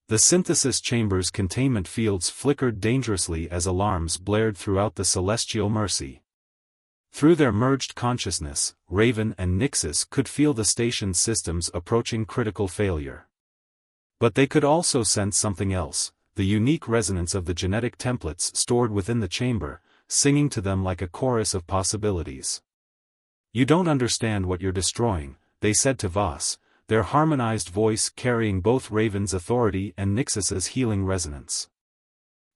The synthesis chamber's containment fields flickered dangerously as alarms blared throughout the celestial mercy. Through their merged consciousness, Raven and Nixus could feel the station's systems approaching critical failure. But they could also sense something else, the unique resonance of the genetic templates stored within the chamber, singing to them like a chorus of possibilities. "You don't understand what you're destroying," they said to Voss, their harmonized voice carrying both Raven's authority and Nixus's healing resonance.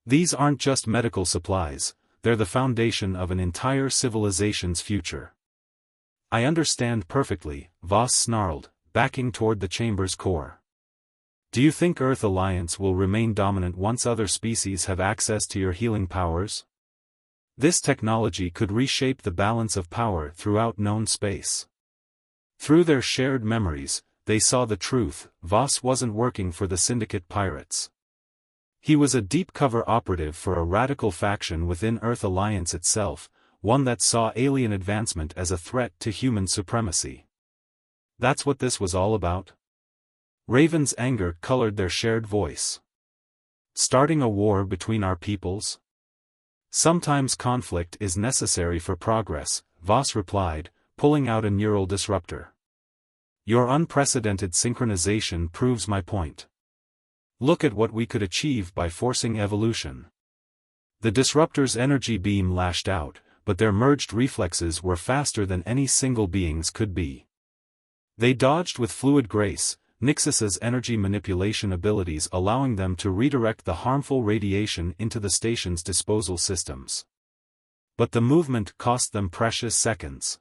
"These aren't just medical supplies, they're the foundation of an entire civilization's future." "I understand perfectly," Voss snarled, backing toward the chamber's core. "Do you think Earth Alliance will remain dominant once other species have access to your healing powers? This technology could reshape the balance of power throughout known space." Through their shared memories, they saw the truth: Voss wasn't working for the Syndicate pirates. He was a deep-cover operative for a radical faction within Earth Alliance itself, one that saw alien advancement as a threat to human supremacy. That's what this was all about? Raven's anger colored their shared voice. "Starting a war between our peoples? Sometimes conflict is necessary for progress," Voss replied, pulling out a neural disruptor. "Your unprecedented synchronization proves my point. Look at what we could achieve by forcing evolution." The disruptor's energy beam lashed out, but their merged reflexes were faster than any single being's could be. They dodged with fluid grace, Nixus's energy manipulation abilities allowing them to redirect the harmful radiation into the station's disposal systems. But the movement cost them precious seconds.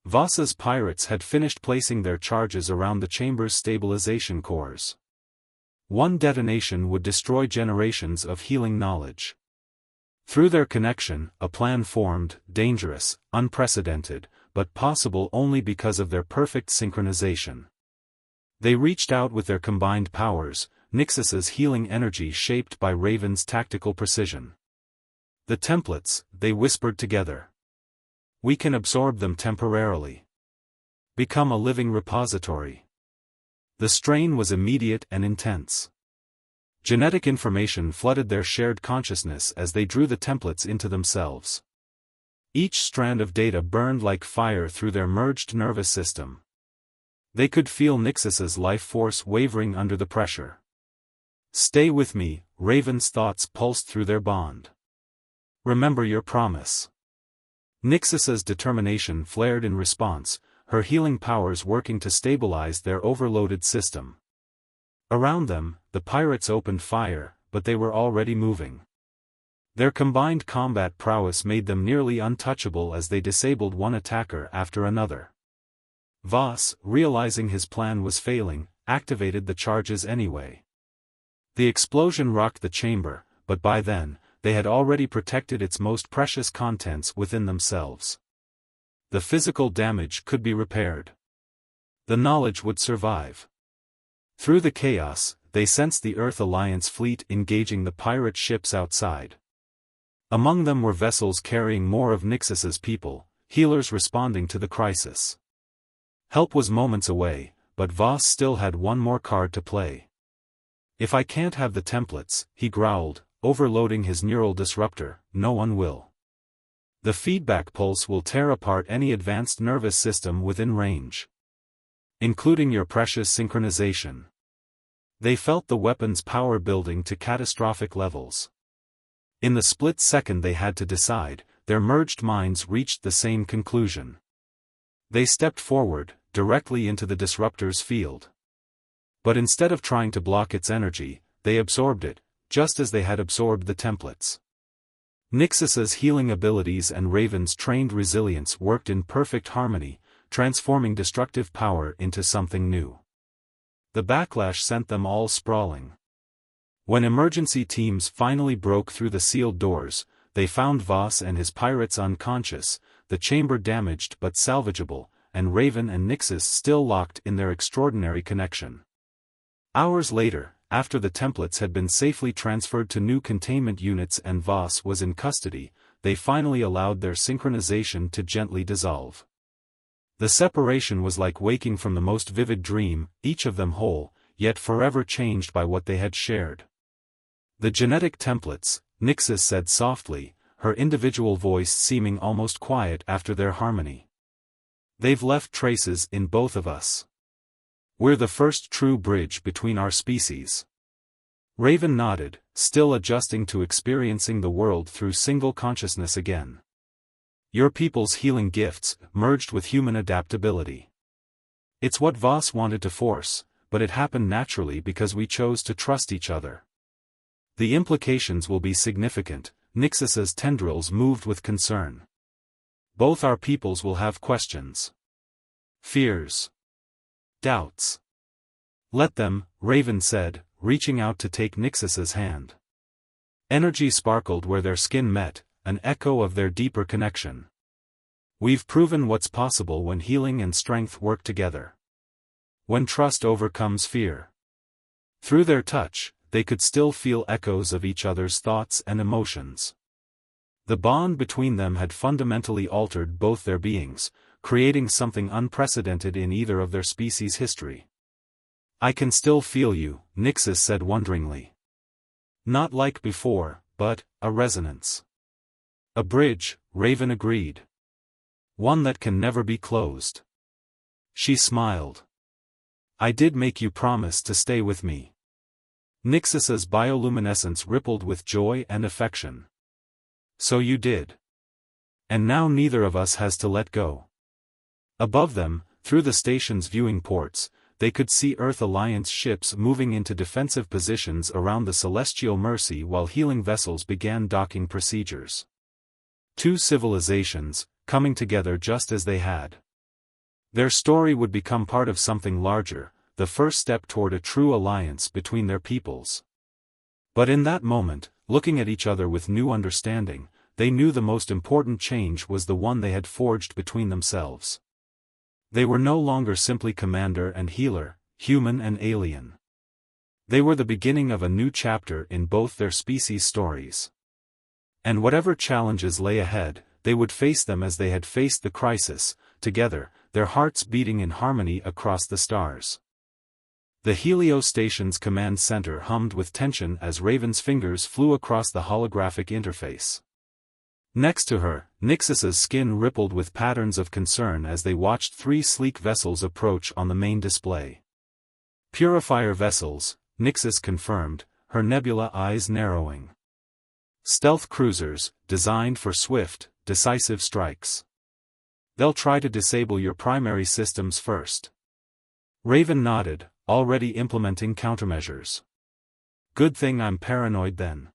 Voss's pirates had finished placing their charges around the chamber's stabilization cores. One detonation would destroy generations of healing knowledge. Through their connection, a plan formed, dangerous, unprecedented, but possible only because of their perfect synchronization. They reached out with their combined powers, Nixus's healing energy shaped by Raven's tactical precision. "The templates," they whispered together. "We can absorb them temporarily. Become a living repository." The strain was immediate and intense. Genetic information flooded their shared consciousness as they drew the templates into themselves. Each strand of data burned like fire through their merged nervous system. They could feel Nixus's life force wavering under the pressure. "Stay with me," Raven's thoughts pulsed through their bond. "Remember your promise." Nixus's determination flared in response, her healing powers working to stabilize their overloaded system. Around them, the pirates opened fire, but they were already moving. Their combined combat prowess made them nearly untouchable as they disabled one attacker after another. Voss, realizing his plan was failing, activated the charges anyway. The explosion rocked the chamber, but by then, they had already protected its most precious contents within themselves. The physical damage could be repaired. The knowledge would survive. Through the chaos, they sensed the Earth Alliance fleet engaging the pirate ships outside. Among them were vessels carrying more of Nixus's people, healers responding to the crisis. Help was moments away, but Voss still had one more card to play. "If I can't have the templates," he growled, overloading his neural disruptor, "no one will. The feedback pulse will tear apart any advanced nervous system within range. Including your precious synchronization." They felt the weapon's power building to catastrophic levels. In the split second they had to decide, their merged minds reached the same conclusion. They stepped forward, directly into the disruptor's field. But instead of trying to block its energy, they absorbed it, just as they had absorbed the templates. Nixus's healing abilities and Raven's trained resilience worked in perfect harmony, transforming destructive power into something new. The backlash sent them all sprawling. When emergency teams finally broke through the sealed doors, they found Voss and his pirates unconscious, the chamber damaged but salvageable, and Raven and Nixus still locked in their extraordinary connection. Hours later, after the templates had been safely transferred to new containment units and Voss was in custody, they finally allowed their synchronization to gently dissolve. The separation was like waking from the most vivid dream, each of them whole, yet forever changed by what they had shared. The genetic templates, Nixis said softly, her individual voice seeming almost quiet after their harmony. They've left traces in both of us. We're the first true bridge between our species. Raven nodded, still adjusting to experiencing the world through single consciousness again. Your people's healing gifts, merged with human adaptability. It's what Voss wanted to force, but it happened naturally because we chose to trust each other. The implications will be significant, Nixis's tendrils moved with concern. Both our peoples will have questions. Fears. Doubts. Let them, Raven said, reaching out to take Nixis's hand. Energy sparkled where their skin met, an echo of their deeper connection. We've proven what's possible when healing and strength work together. When trust overcomes fear. Through their touch, they could still feel echoes of each other's thoughts and emotions. The bond between them had fundamentally altered both their beings, creating something unprecedented in either of their species' history. I can still feel you, Nixis said wonderingly. Not like before, but a resonance. A bridge, Raven agreed. One that can never be closed. She smiled. I did make you promise to stay with me. Nixis's bioluminescence rippled with joy and affection. So you did. And now neither of us has to let go. Above them, through the station's viewing ports, they could see Earth Alliance ships moving into defensive positions around the Celestial Mercy while healing vessels began docking procedures. Two civilizations, coming together just as they had. Their story would become part of something larger, the first step toward a true alliance between their peoples. But in that moment, looking at each other with new understanding, they knew the most important change was the one they had forged between themselves. They were no longer simply commander and healer, human and alien. They were the beginning of a new chapter in both their species' stories. And whatever challenges lay ahead, they would face them as they had faced the crisis, together, their hearts beating in harmony across the stars. The Helio Station's command center hummed with tension as Raven's fingers flew across the holographic interface. Next to her, Nixis's skin rippled with patterns of concern as they watched three sleek vessels approach on the main display. Purifier vessels, Nixis confirmed, her nebula eyes narrowing. Stealth cruisers, designed for swift, decisive strikes. They'll try to disable your primary systems first. Raven nodded, already implementing countermeasures. Good thing I'm paranoid then.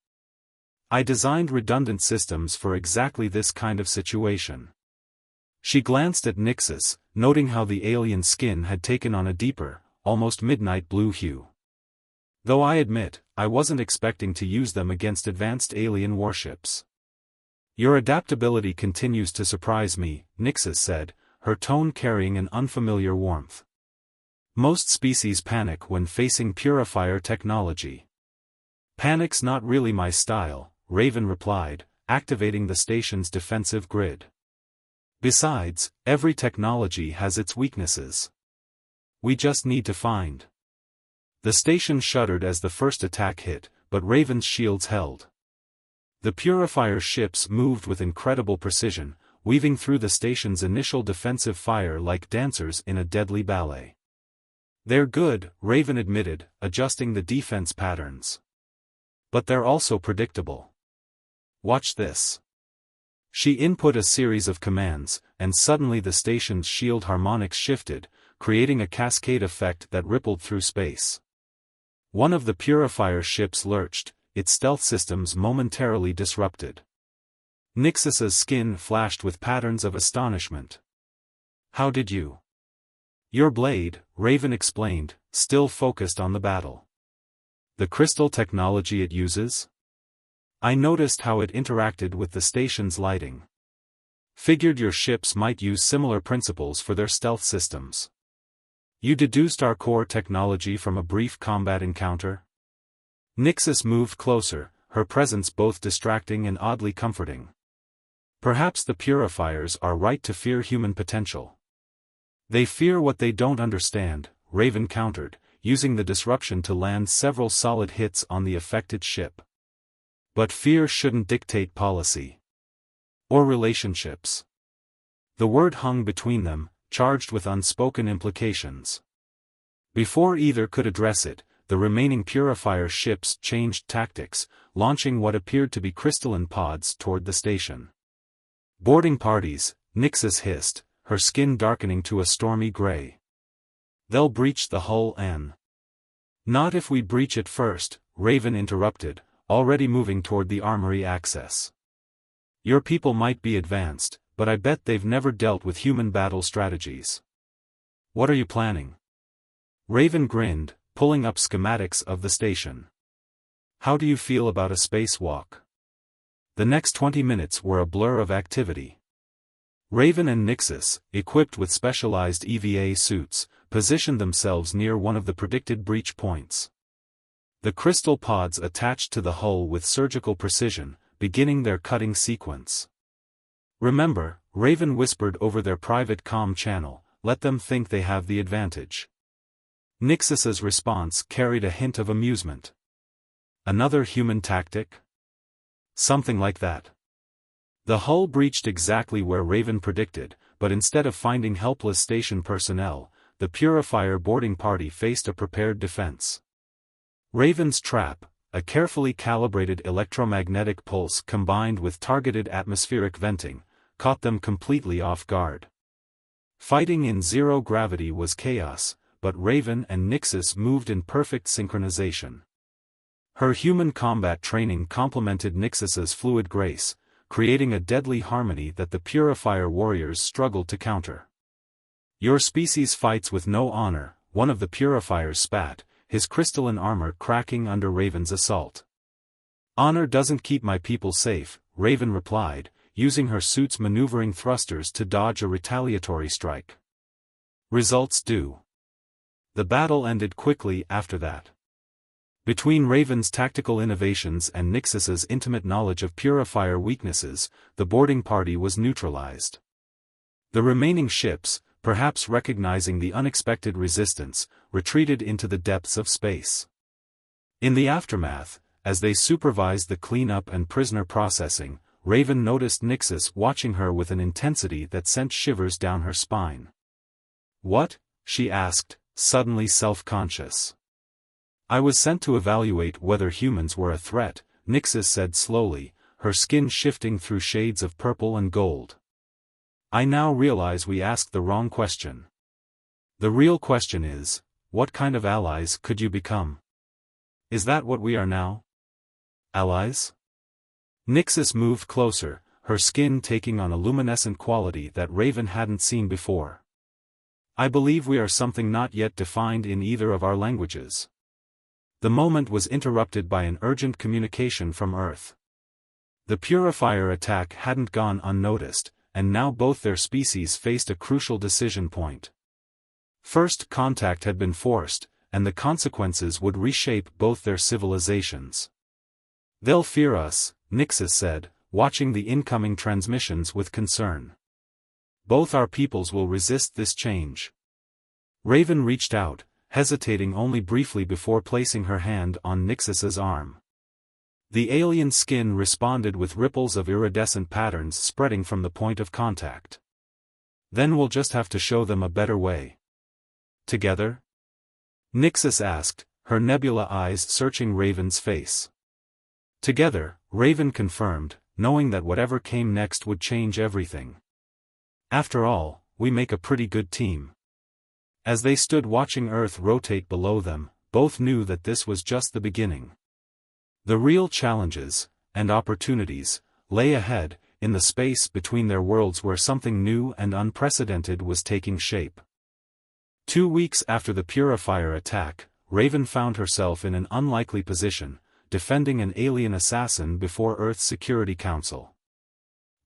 I designed redundant systems for exactly this kind of situation. She glanced at Nixis, noting how the alien skin had taken on a deeper, almost midnight blue hue. Though I admit, I wasn't expecting to use them against advanced alien warships. Your adaptability continues to surprise me, Nixis said, her tone carrying an unfamiliar warmth. Most species panic when facing purifier technology. Panic's not really my style, Raven replied, activating the station's defensive grid. Besides, every technology has its weaknesses. We just need to find. The station shuddered as the first attack hit, but Raven's shields held. The purifier ships moved with incredible precision, weaving through the station's initial defensive fire like dancers in a deadly ballet. They're good, Raven admitted, adjusting the defense patterns. But they're also predictable. Watch this. She input a series of commands, and suddenly the station's shield harmonics shifted, creating a cascade effect that rippled through space. One of the purifier ships lurched, its stealth systems momentarily disrupted. Nixis's skin flashed with patterns of astonishment. How did you? Your blade, Raven explained, still focused on the battle. The crystal technology it uses? I noticed how it interacted with the station's lighting. Figured your ships might use similar principles for their stealth systems. You deduced our core technology from a brief combat encounter? Nixis moved closer, her presence both distracting and oddly comforting. Perhaps the purifiers are right to fear human potential. They fear what they don't understand, Raven countered, using the disruption to land several solid hits on the affected ship. But fear shouldn't dictate policy. Or relationships. The word hung between them, charged with unspoken implications. Before either could address it, the remaining Purifier ships changed tactics, launching what appeared to be crystalline pods toward the station. "Boarding parties," Nixis hissed, her skin darkening to a stormy gray. "They'll breach the hull and—" "Not if we breach it first," Raven interrupted, already moving toward the armory access. "Your people might be advanced, but I bet they've never dealt with human battle strategies. What are you planning?" Raven grinned, pulling up schematics of the station. "How do you feel about a spacewalk?" The next 20 minutes were a blur of activity. Raven and Nixis, equipped with specialized EVA suits, positioned themselves near one of the predicted breach points. The crystal pods attached to the hull with surgical precision, beginning their cutting sequence. "Remember," Raven whispered over their private comm channel, "let them think they have the advantage." Nixis's response carried a hint of amusement. "Another human tactic?" "Something like that." The hull breached exactly where Raven predicted, but instead of finding helpless station personnel, the Purifier boarding party faced a prepared defense. Raven's trap, a carefully calibrated electromagnetic pulse combined with targeted atmospheric venting, caught them completely off guard. Fighting in zero gravity was chaos, but Raven and Nixis moved in perfect synchronization. Her human combat training complemented Nixis's fluid grace, creating a deadly harmony that the Purifier warriors struggled to counter. "Your species fights with no honor," one of the Purifiers spat, his crystalline armor cracking under Raven's assault. "Honor doesn't keep my people safe," Raven replied, using her suit's maneuvering thrusters to dodge a retaliatory strike. "Results do." The battle ended quickly after that. Between Raven's tactical innovations and Nixis's intimate knowledge of Purifier weaknesses, the boarding party was neutralized. The remaining ships, perhaps recognizing the unexpected resistance, retreated into the depths of space. In the aftermath, as they supervised the cleanup and prisoner processing, Raven noticed Nixis watching her with an intensity that sent shivers down her spine. "What?" she asked, suddenly self-conscious. "I was sent to evaluate whether humans were a threat," Nixis said slowly, her skin shifting through shades of purple and gold. "I now realize we asked the wrong question. The real question is, what kind of allies could you become? Is that what we are now? Allies?" Nixis moved closer, her skin taking on a luminescent quality that Raven hadn't seen before. "I believe we are something not yet defined in either of our languages." The moment was interrupted by an urgent communication from Earth. The Purifier attack hadn't gone unnoticed, and now both their species faced a crucial decision point. First contact had been forced, and the consequences would reshape both their civilizations. "They'll fear us," Nixis said, watching the incoming transmissions with concern. "Both our peoples will resist this change." Raven reached out, hesitating only briefly before placing her hand on Nixis's arm. The alien skin responded with ripples of iridescent patterns spreading from the point of contact. "Then we'll just have to show them a better way." "Together?" Nixis asked, her nebula eyes searching Raven's face. "Together," Raven confirmed, knowing that whatever came next would change everything. "After all, we make a pretty good team." As they stood watching Earth rotate below them, both knew that this was just the beginning. The real challenges, and opportunities, lay ahead, in the space between their worlds where something new and unprecedented was taking shape. 2 weeks after the Purifier attack, Raven found herself in an unlikely position, defending an alien assassin before Earth's Security Council.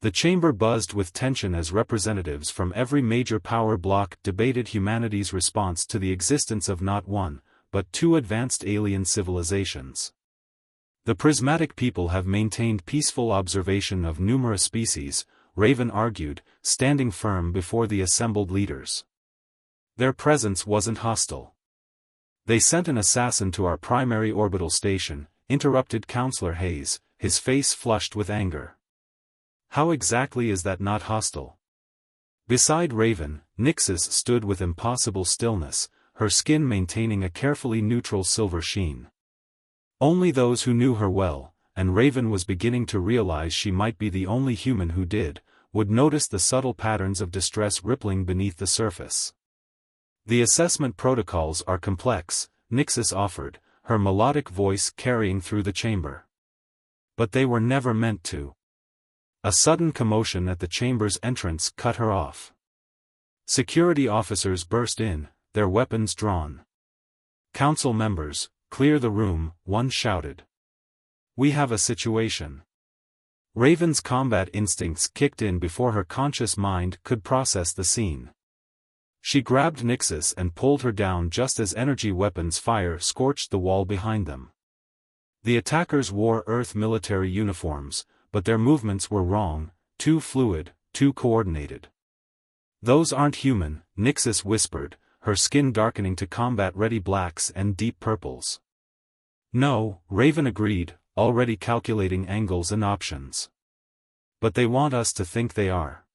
The chamber buzzed with tension as representatives from every major power bloc debated humanity's response to the existence of not one, but 2 advanced alien civilizations. The prismatic people have maintained peaceful observation of numerous species, Raven argued, standing firm before the assembled leaders. Their presence wasn't hostile. They sent an assassin to our primary orbital station, interrupted Counselor Hayes, his face flushed with anger. How exactly is that not hostile? Beside Raven, Nixis stood with impossible stillness, her skin maintaining a carefully neutral silver sheen. Only those who knew her well, and Raven was beginning to realize she might be the only human who did, would notice the subtle patterns of distress rippling beneath the surface. The assessment protocols are complex, Nixis offered, her melodic voice carrying through the chamber. But they were never meant to. A sudden commotion at the chamber's entrance cut her off. Security officers burst in, their weapons drawn. "Council members, clear the room," one shouted. "We have a situation." Raven's combat instincts kicked in before her conscious mind could process the scene. She grabbed Nixis and pulled her down just as energy weapons fire scorched the wall behind them. The attackers wore Earth military uniforms, but their movements were wrong, too fluid, too coordinated. "Those aren't human," Nixis whispered, her skin darkening to combat-ready blacks and deep purples. "No," Raven agreed, already calculating angles and options. "But they want us to think they are."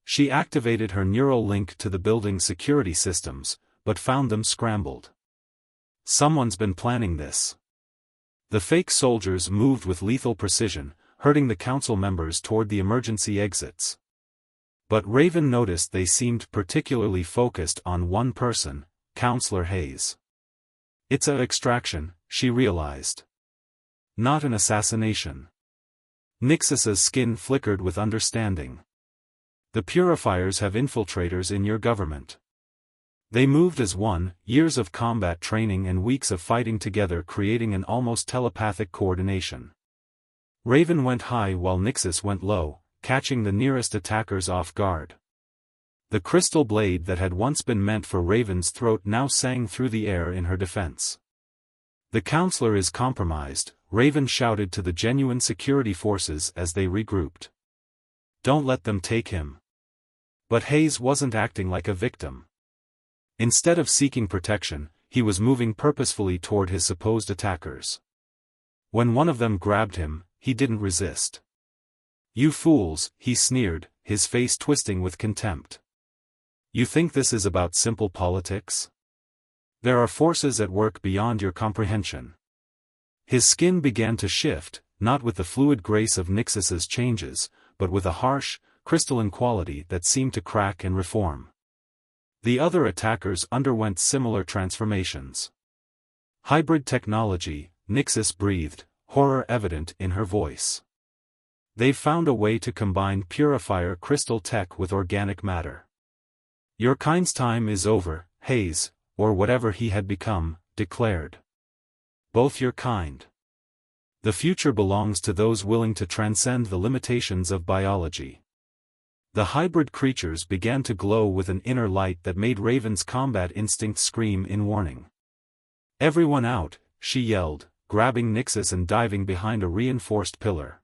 She activated her neural link to the building's security systems, but found them scrambled. Someone's been planning this. The fake soldiers moved with lethal precision, herding the council members toward the emergency exits. But Raven noticed they seemed particularly focused on one person, Counselor Hayes. "It's a extraction," she realized. "Not an assassination." Nixis's skin flickered with understanding. "The Purifiers have infiltrators in your government. They moved as one, years of combat training and weeks of fighting together creating an almost telepathic coordination." Raven went high while Nixis went low, catching the nearest attackers off guard. The crystal blade that had once been meant for Raven's throat now sang through the air in her defense. "The counselor is compromised," Raven shouted to the genuine security forces as they regrouped. "Don't let them take him." But Hayes wasn't acting like a victim. Instead of seeking protection, he was moving purposefully toward his supposed attackers. When one of them grabbed him, he didn't resist. "You fools," he sneered, his face twisting with contempt. "You think this is about simple politics? There are forces at work beyond your comprehension." His skin began to shift, not with the fluid grace of Nixis's changes, but with a harsh, crystalline quality that seemed to crack and reform. The other attackers underwent similar transformations. "Hybrid technology," Nixis breathed, horror evident in her voice. "They've found a way to combine purifier crystal tech with organic matter." "Your kind's time is over," Hayes, or whatever he had become, declared. "Both your kind. The future belongs to those willing to transcend the limitations of biology." The hybrid creatures began to glow with an inner light that made Raven's combat instinct scream in warning. "Everyone out," she yelled, grabbing Nixis and diving behind a reinforced pillar.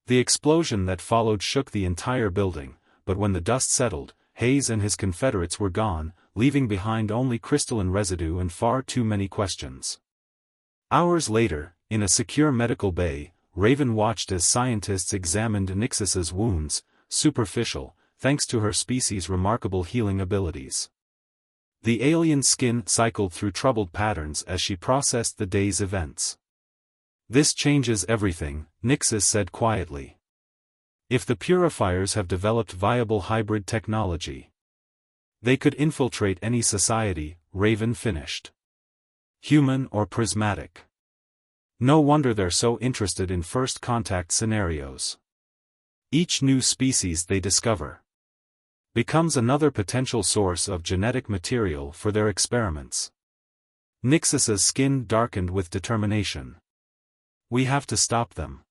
The explosion that followed shook the entire building, but when the dust settled, Hayes and his confederates were gone, leaving behind only crystalline residue and far too many questions. Hours later, in a secure medical bay, Raven watched as scientists examined Nixis's wounds, superficial, thanks to her species' remarkable healing abilities. The alien skin cycled through troubled patterns as she processed the day's events. "This changes everything," Nixis said quietly. "If the Purifiers have developed viable hybrid technology, they could infiltrate any society," Raven finished. "Human or prismatic. No wonder they're so interested in first contact scenarios. Each new species they discover becomes another potential source of genetic material for their experiments." Nixis's skin darkened with determination. "We have to stop them."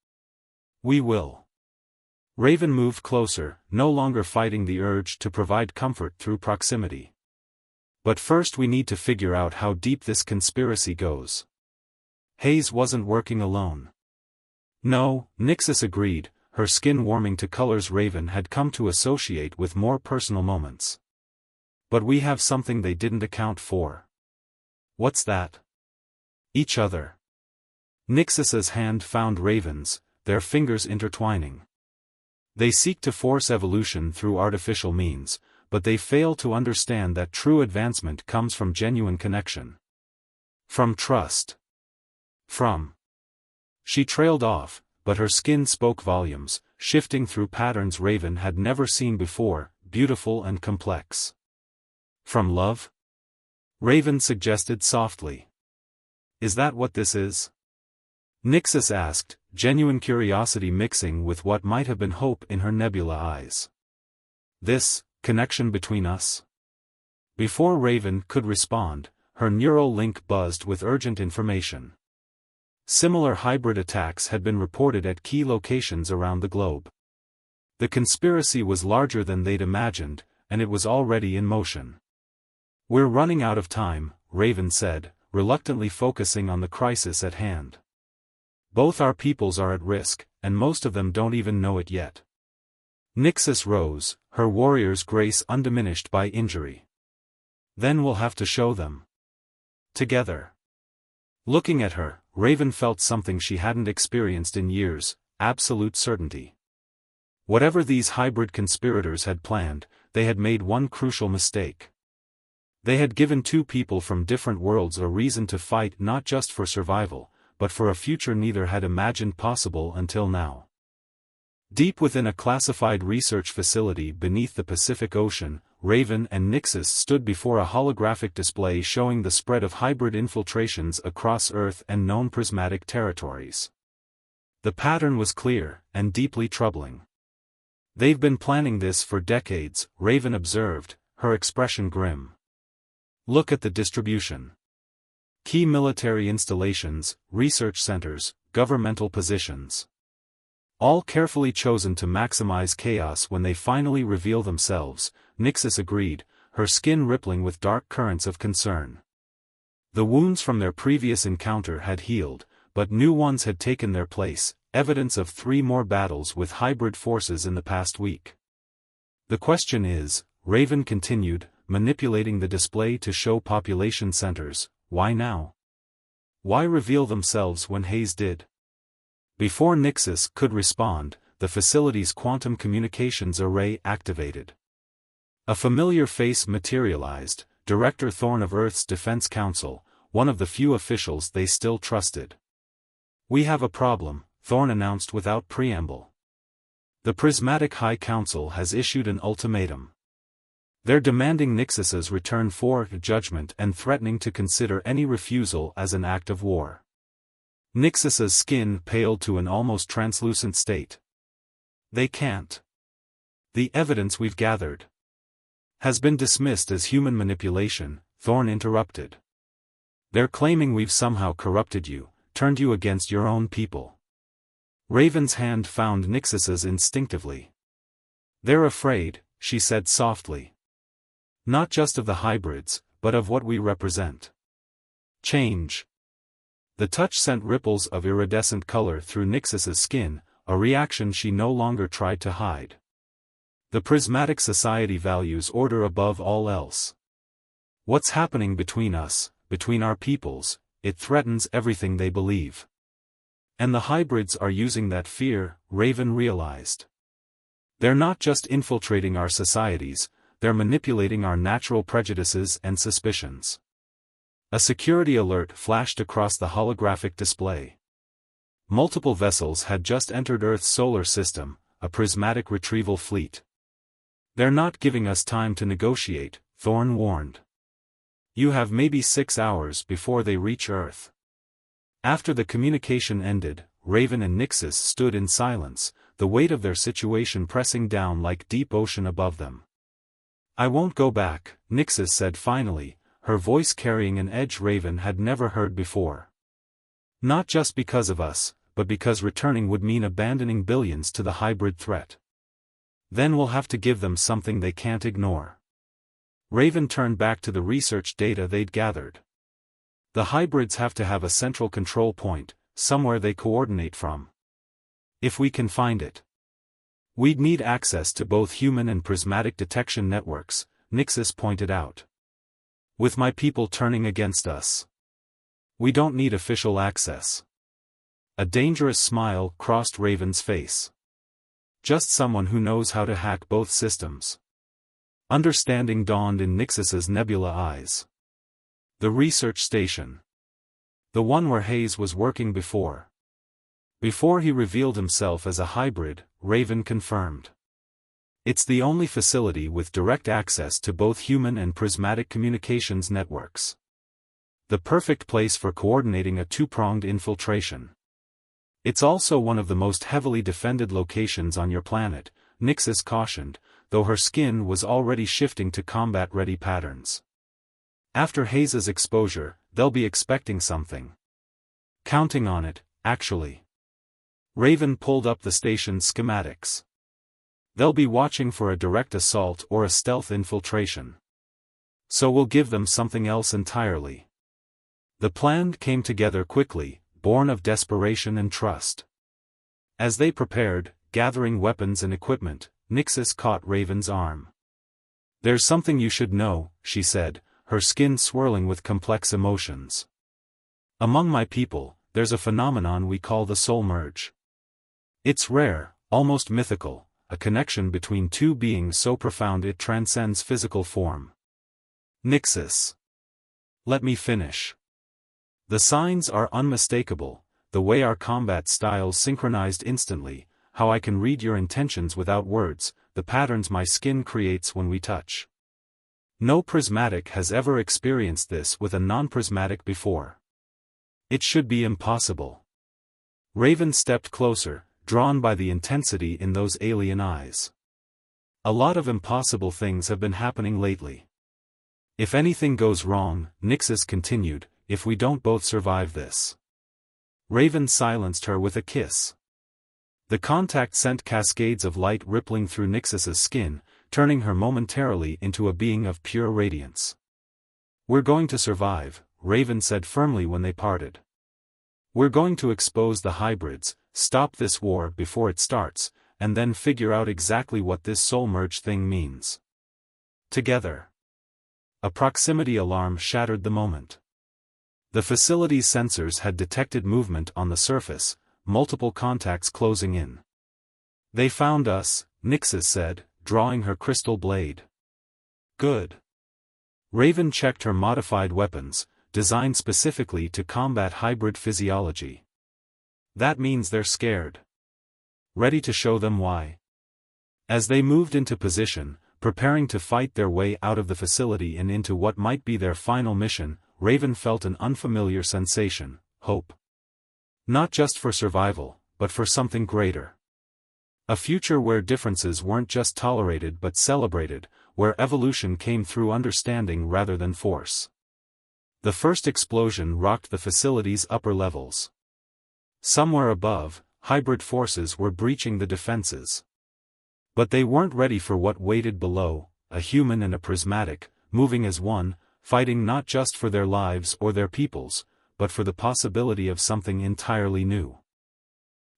"We will." Raven moved closer, no longer fighting the urge to provide comfort through proximity. "But first we need to figure out how deep this conspiracy goes." Hayes wasn't working alone. "No," Nixis agreed, her skin warming to colors Raven had come to associate with more personal moments. "But we have something they didn't account for. What's that? Each other. Nixus's hand found Raven's, their fingers intertwining. They seek to force evolution through artificial means, but they fail to understand that true advancement comes from genuine connection. From trust. She trailed off, but her skin spoke volumes, shifting through patterns Raven had never seen before, beautiful and complex. From love? Raven suggested softly. Is that what this is? Nixus asked, genuine curiosity mixing with what might have been hope in her nebula eyes. This connection between us? Before Raven could respond, her neural link buzzed with urgent information. Similar hybrid attacks had been reported at key locations around the globe. The conspiracy was larger than they'd imagined, and it was already in motion. We're running out of time, Raven said, reluctantly focusing on the crisis at hand. Both our peoples are at risk, and most of them don't even know it yet. Nixus rose, her warrior's grace undiminished by injury. Then we'll have to show them. Together. Looking at her, Raven felt something she hadn't experienced in years, absolute certainty. Whatever these hybrid conspirators had planned, they had made one crucial mistake. They had given two people from different worlds a reason to fight not just for survival, but for a future neither had imagined possible until now. Deep within a classified research facility beneath the Pacific Ocean, Raven and Nixus stood before a holographic display showing the spread of hybrid infiltrations across Earth and known prismatic territories. The pattern was clear, and deeply troubling. They've been planning this for decades, Raven observed, her expression grim. Look at the distribution. Key military installations, research centers, governmental positions. All carefully chosen to maximize chaos when they finally reveal themselves, Nixus agreed, her skin rippling with dark currents of concern. The wounds from their previous encounter had healed, but new ones had taken their place, evidence of 3 more battles with hybrid forces in the past week. The question is, Raven continued, manipulating the display to show population centers, why now? Why reveal themselves when Hayes did? Before Nixus could respond, the facility's quantum communications array activated. A familiar face materialized, Director Thorne of Earth's Defense Council, one of the few officials they still trusted. We have a problem, Thorne announced without preamble. The Prismatic High Council has issued an ultimatum. They're demanding Nixus's return for judgment and threatening to consider any refusal as an act of war. Nixus's skin paled to an almost translucent state. They can't. The evidence we've gathered has been dismissed as human manipulation, Thorne interrupted. They're claiming we've somehow corrupted you, turned you against your own people. Raven's hand found Nixus's instinctively. They're afraid, she said softly. Not just of the hybrids, but of what we represent. Change. The touch sent ripples of iridescent color through Nixus's skin, a reaction she no longer tried to hide. The prismatic society values order above all else. What's happening between us, between our peoples, it threatens everything they believe. And the hybrids are using that fear, Raven realized. They're not just infiltrating our societies, they're manipulating our natural prejudices and suspicions. A security alert flashed across the holographic display. Multiple vessels had just entered Earth's solar system, a prismatic retrieval fleet. They're not giving us time to negotiate, Thorne warned. You have maybe 6 hours before they reach Earth. After the communication ended, Raven and Nixus stood in silence, the weight of their situation pressing down like deep ocean above them. I won't go back, Nixus said finally, her voice carrying an edge Raven had never heard before. Not just because of us, but because returning would mean abandoning billions to the hybrid threat. Then we'll have to give them something they can't ignore. Raven turned back to the research data they'd gathered. The hybrids have to have a central control point, somewhere they coordinate from. If we can find it. We'd need access to both human and prismatic detection networks, Nixus pointed out. With my people turning against us. We don't need official access. A dangerous smile crossed Raven's face. Just someone who knows how to hack both systems. Understanding dawned in Nixus's nebula eyes. The research station. The one where Hayes was working before. Before he revealed himself as a hybrid, Raven confirmed. It's the only facility with direct access to both human and prismatic communications networks. The perfect place for coordinating a two-pronged infiltration. It's also one of the most heavily defended locations on your planet, Nixus cautioned, though her skin was already shifting to combat-ready patterns. After Hayes's exposure, they'll be expecting something. Counting on it, actually. Raven pulled up the station's schematics. They'll be watching for a direct assault or a stealth infiltration. So we'll give them something else entirely. The plan came together quickly, born of desperation and trust. As they prepared, gathering weapons and equipment, Nixus caught Raven's arm. "There's something you should know," she said, her skin swirling with complex emotions. "Among my people, there's a phenomenon we call the soul merge. It's rare, almost mythical. A connection between two beings so profound it transcends physical form." Nixus. Let me finish. "The signs are unmistakable, the way our combat styles synchronized instantly, how I can read your intentions without words, the patterns my skin creates when we touch. No prismatic has ever experienced this with a non-prismatic before. It should be impossible." Raven stepped closer, drawn by the intensity in those alien eyes. "A lot of impossible things have been happening lately. If anything goes wrong," Nixus continued, "if we don't both survive this." Raven silenced her with a kiss. The contact sent cascades of light rippling through Nixus's skin, turning her momentarily into a being of pure radiance. "We're going to survive," Raven said firmly when they parted. "We're going to expose the hybrids, stop this war before it starts, and then figure out exactly what this soul merge thing means. Together." A proximity alarm shattered the moment. The facility's sensors had detected movement on the surface, multiple contacts closing in. "They found us," Nixus said, drawing her crystal blade. "Good." Raven checked her modified weapons, designed specifically to combat hybrid physiology. "That means they're scared. Ready to show them why." As they moved into position, preparing to fight their way out of the facility and into what might be their final mission, Raven felt an unfamiliar sensation: hope. Not just for survival, but for something greater. A future where differences weren't just tolerated but celebrated, where evolution came through understanding rather than force. The first explosion rocked the facility's upper levels. Somewhere above, hybrid forces were breaching the defenses. But they weren't ready for what waited below, a human and a prismatic, moving as one, fighting not just for their lives or their peoples, but for the possibility of something entirely new.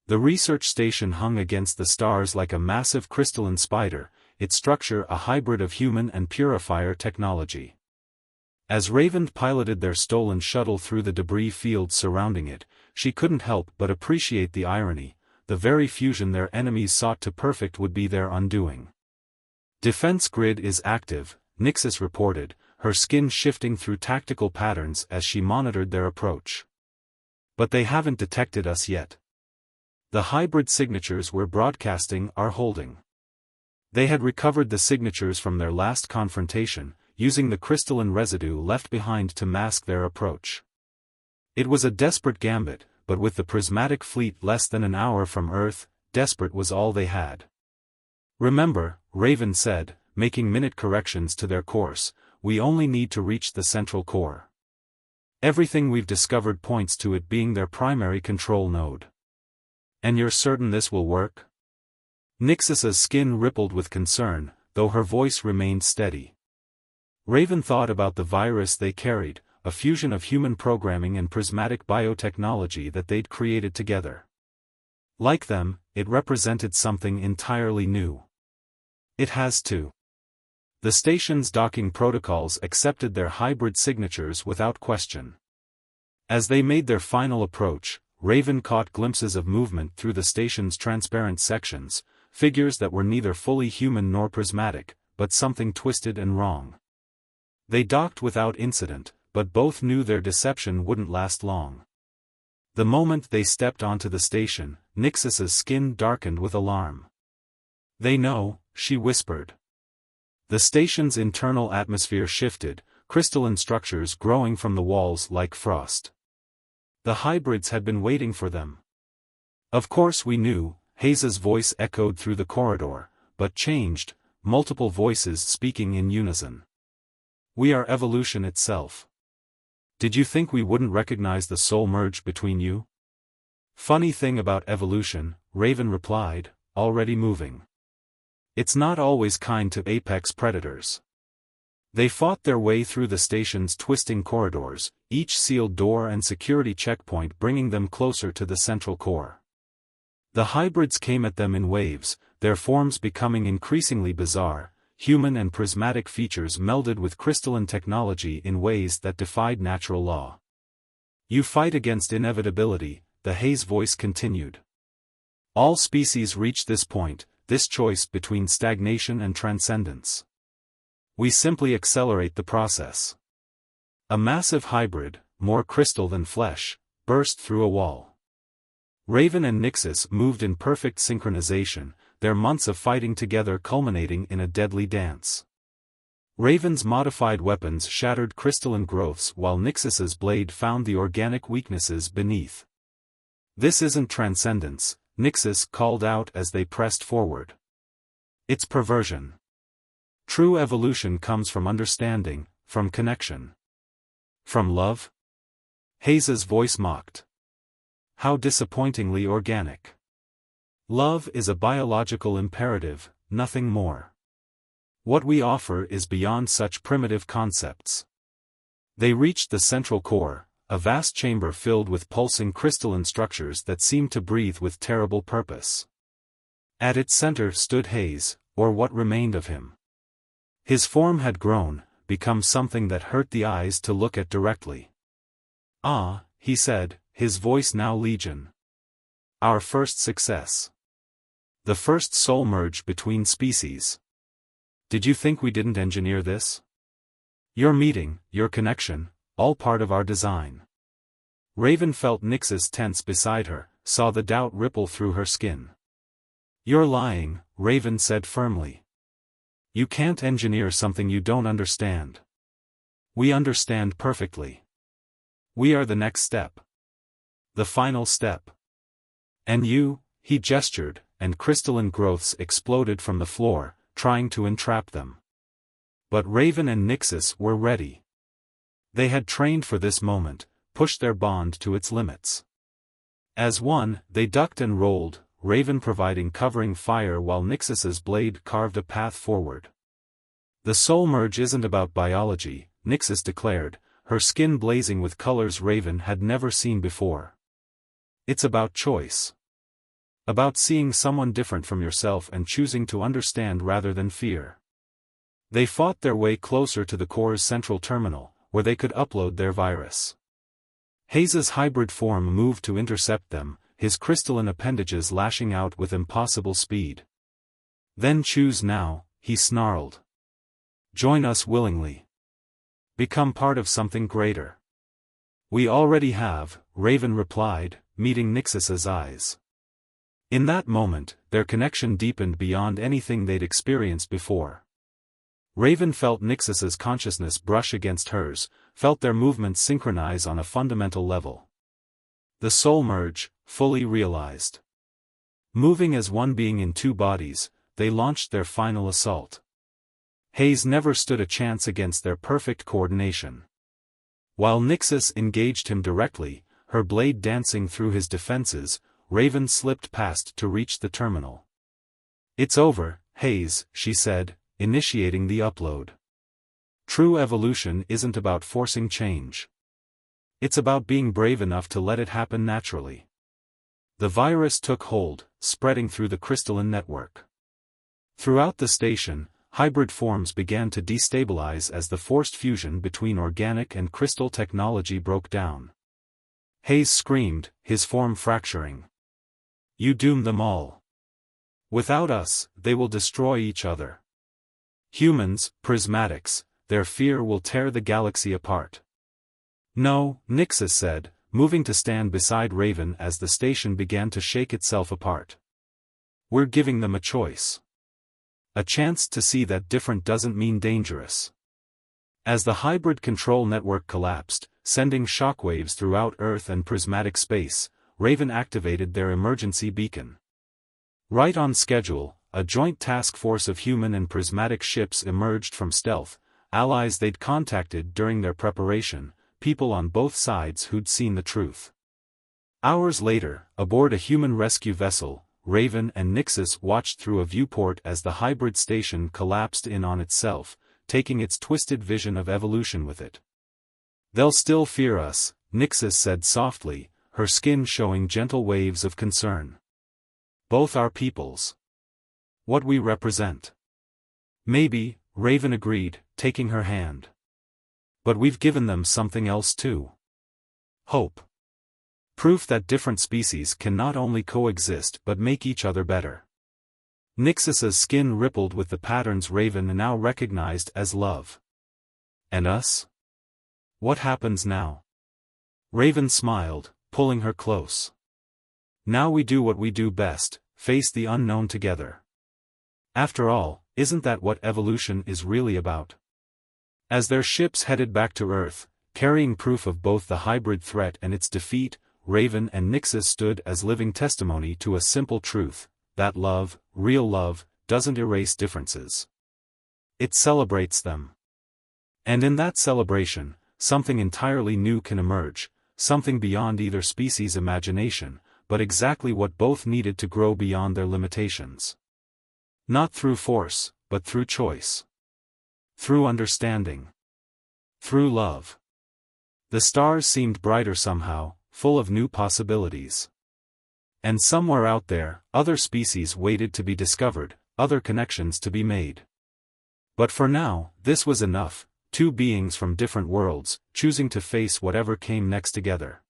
The research station hung against the stars like a massive crystalline spider, its structure a hybrid of human and purifier technology. As Raven piloted their stolen shuttle through the debris fields surrounding it, she couldn't help but appreciate the irony: the very fusion their enemies sought to perfect would be their undoing. "Defense grid is active," Nixus reported, her skin shifting through tactical patterns as she monitored their approach. "But they haven't detected us yet. The hybrid signatures we're broadcasting are holding." They had recovered the signatures from their last confrontation, using the crystalline residue left behind to mask their approach. It was a desperate gambit, but with the prismatic fleet less than an hour from Earth, desperate was all they had. "Remember," Raven said, making minute corrections to their course, "we only need to reach the central core. Everything we've discovered points to it being their primary control node." "And you're certain this will work?" Nixus's skin rippled with concern, though her voice remained steady. Raven thought about the virus they carried, a fusion of human programming and prismatic biotechnology that they'd created together. Like them, it represented something entirely new. "It has to." The station's docking protocols accepted their hybrid signatures without question. As they made their final approach, Raven caught glimpses of movement through the station's transparent sections, figures that were neither fully human nor prismatic, but something twisted and wrong. They docked without incident, but both knew their deception wouldn't last long. The moment they stepped onto the station, Nixus's skin darkened with alarm. "They know," she whispered. The station's internal atmosphere shifted, crystalline structures growing from the walls like frost. The hybrids had been waiting for them. "Of course we knew," Hayes's voice echoed through the corridor, but changed, multiple voices speaking in unison. "We are evolution itself. Did you think we wouldn't recognize the soul merge between you?" "Funny thing about evolution," Raven replied, already moving. "It's not always kind to apex predators." They fought their way through the station's twisting corridors, each sealed door and security checkpoint bringing them closer to the central core. The hybrids came at them in waves, their forms becoming increasingly bizarre, human and prismatic features melded with crystalline technology in ways that defied natural law. "You fight against inevitability," the Hayes voice continued. "All species reach this point, this choice between stagnation and transcendence. We simply accelerate the process." A massive hybrid, more crystal than flesh, burst through a wall. Raven and Nixus moved in perfect synchronization, their months of fighting together culminating in a deadly dance. Raven's modified weapons shattered crystalline growths while Nixus's blade found the organic weaknesses beneath. "This isn't transcendence," Nixus called out as they pressed forward. "It's perversion. True evolution comes from understanding, from connection. From love?" Hayes's voice mocked. "How disappointingly organic. Love is a biological imperative, nothing more. What we offer is beyond such primitive concepts." They reached the central core, a vast chamber filled with pulsing crystalline structures that seemed to breathe with terrible purpose. At its center stood Hayes, or what remained of him. His form had grown, become something that hurt the eyes to look at directly. "Ah," he said, his voice now legion. "Our first success. The first soul merge between species. Did you think we didn't engineer this? Your meeting, your connection, all part of our design." Raven felt Nixus tense beside her, saw the doubt ripple through her skin. "You're lying," Raven said firmly. "You can't engineer something you don't understand. We understand perfectly. We are the next step. The final step. And you," he gestured, and crystalline growths exploded from the floor, trying to entrap them. But Raven and Nixus were ready. They had trained for this moment, pushed their bond to its limits. As one, they ducked and rolled, Raven providing covering fire while Nixus's blade carved a path forward. "The soul merge isn't about biology," Nixus declared, her skin blazing with colors Raven had never seen before. "It's about choice. About seeing someone different from yourself and choosing to understand rather than fear." They fought their way closer to the core's central terminal, where they could upload their virus. Hayes's hybrid form moved to intercept them, his crystalline appendages lashing out with impossible speed. "Then choose now," he snarled. "Join us willingly. Become part of something greater." "We already have," Raven replied, meeting Nixus's eyes. In that moment, their connection deepened beyond anything they'd experienced before. Raven felt Nixus's consciousness brush against hers, felt their movements synchronize on a fundamental level. The soul merge, fully realized. Moving as one being in two bodies, they launched their final assault. Hayes never stood a chance against their perfect coordination. While Nixus engaged him directly, her blade dancing through his defenses, Raven slipped past to reach the terminal. "It's over, Hayes," she said, initiating the upload. "True evolution isn't about forcing change. It's about being brave enough to let it happen naturally." The virus took hold, spreading through the crystalline network. Throughout the station, hybrid forms began to destabilize as the forced fusion between organic and crystal technology broke down. Hayes screamed, his form fracturing. You doom them all. Without us, they will destroy each other. Humans, prismatics, their fear will tear the galaxy apart. No, Nixus said, moving to stand beside Raven as the station began to shake itself apart. We're giving them a choice. A chance to see that different doesn't mean dangerous. As the hybrid control network collapsed, sending shockwaves throughout Earth and prismatic space, Raven activated their emergency beacon. Right on schedule, a joint task force of human and prismatic ships emerged from stealth, allies they'd contacted during their preparation, people on both sides who'd seen the truth. Hours later, aboard a human rescue vessel, Raven and Nixus watched through a viewport as the hybrid station collapsed in on itself, taking its twisted vision of evolution with it. They'll still fear us, Nixus said softly, her skin showing gentle waves of concern. Both our peoples. What we represent. Maybe, Raven agreed, taking her hand. But we've given them something else too. Hope. Proof that different species can not only coexist but make each other better. Nixus's skin rippled with the patterns Raven now recognized as love. And us? What happens now? Raven smiled, pulling her close. Now we do what we do best, face the unknown together. After all, isn't that what evolution is really about? As their ships headed back to Earth, carrying proof of both the hybrid threat and its defeat, Raven and Nixus stood as living testimony to a simple truth, that love, real love, doesn't erase differences. It celebrates them. And in that celebration, something entirely new can emerge, something beyond either species' imagination, but exactly what both needed to grow beyond their limitations. Not through force, but through choice. Through understanding. Through love. The stars seemed brighter somehow, full of new possibilities. And somewhere out there, other species waited to be discovered, other connections to be made. But for now, this was enough, two beings from different worlds, choosing to face whatever came next together.